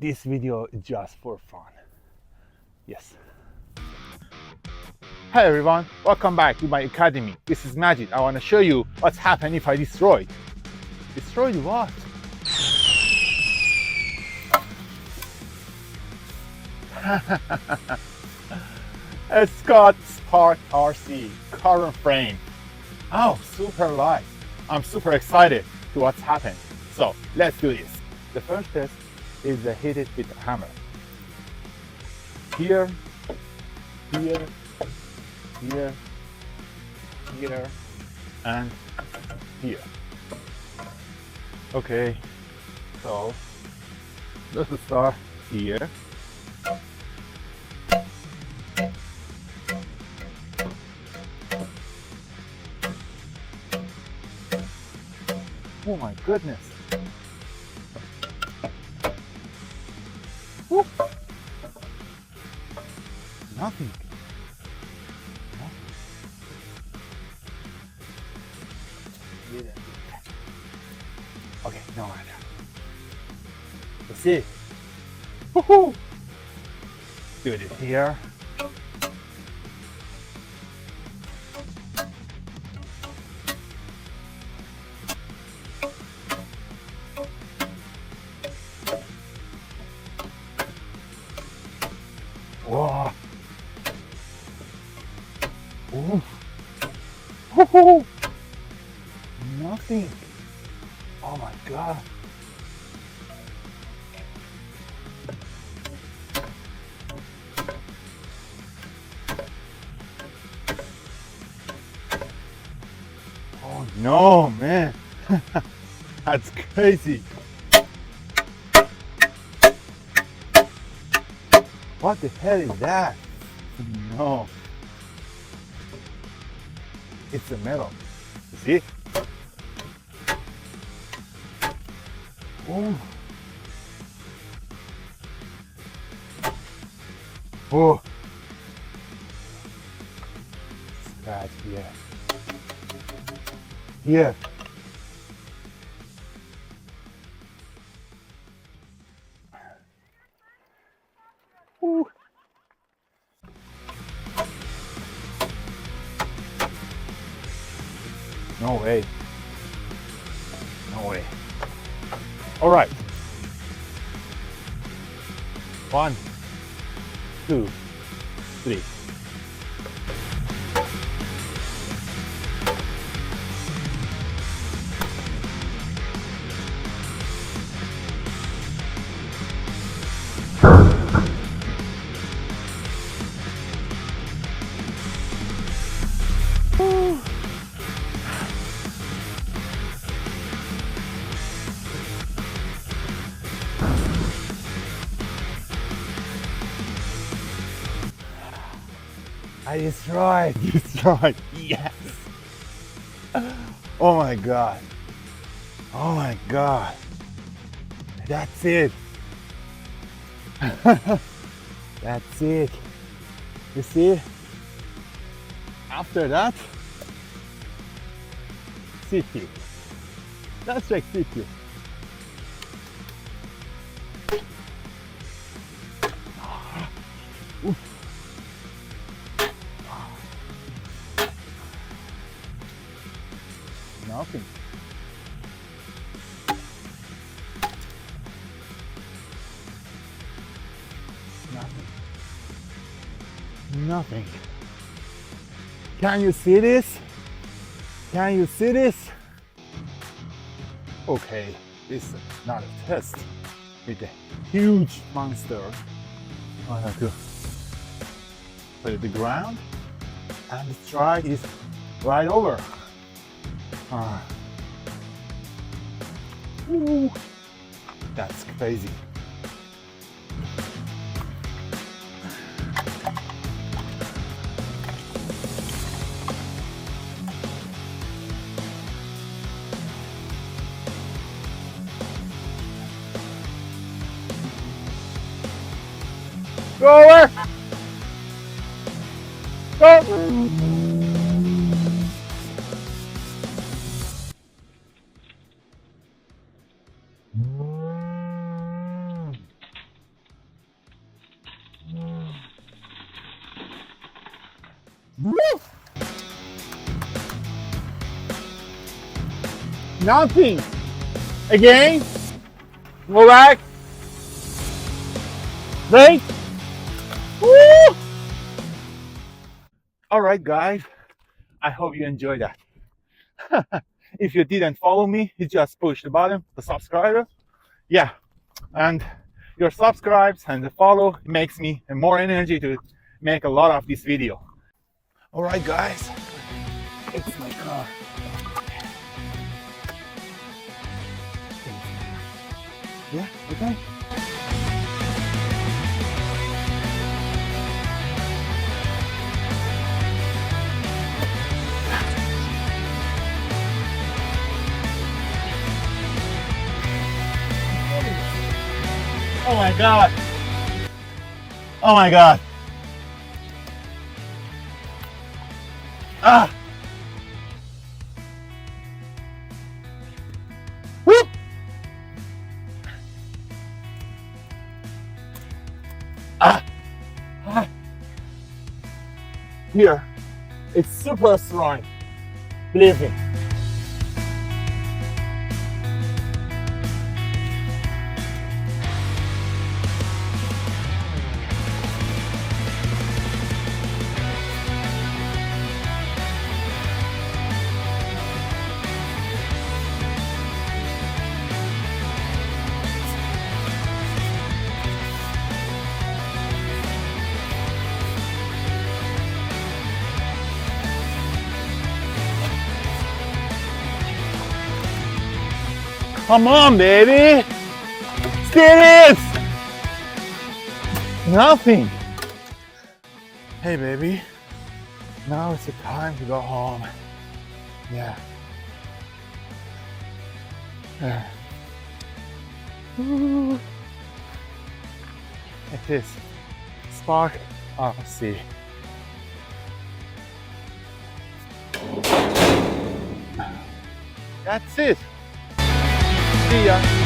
this video is just for fun. Yes. Hi everyone, welcome back to my academy. This is Majid. I want to show you what's happened if I destroy. Destroyed what? A Scott Spark RC carbon frame. Oh, super light. I'm super excited to what's happened. So let's do this. The first test is the hit it with a hammer. Here, here, here, here, and here. Okay, so let's start here. Oh my goodness. Woo. Nothing. Okay, no matter. Let's see. Woohoo! Do it here. Whoa. Ooh. Woohoo! Nothing. Oh my god. Oh no, man. That's crazy. What the hell is that? No. It's a metal. You see? Oh. Oh. Scratch here. Here. Ooh. No way. No way. All right. 1, 2, 3. I destroyed. Destroyed. Yes. Oh my god. Oh my god. That's it. That's it. You see? After that, CPU. Let's check CPU. Nothing. Nothing. Nothing. Can you see this? Can you see this? Okay, this is not a test. It's a huge monster. I have to put it on the ground, and the strike is right over. Ooh, that's crazy. Go over! Go! Nothing. Again. Go back. Right. Woo! All right, guys. I hope you enjoyed that. If you didn't follow me, you just push the button, the subscribe. Yeah, and your subscribes and the follow makes me more energy to make a lot of this video. All right, guys. It's my car. Yeah, okay. Oh my God. Oh my God. Ah. Woo. Ah. Ah. Here, it's super strong. Believe me. Come on, baby. Serious. Nothing. Hey, baby. Now it's the time to go home. Yeah. Ooh. It is Spark RC. That's it. See ya.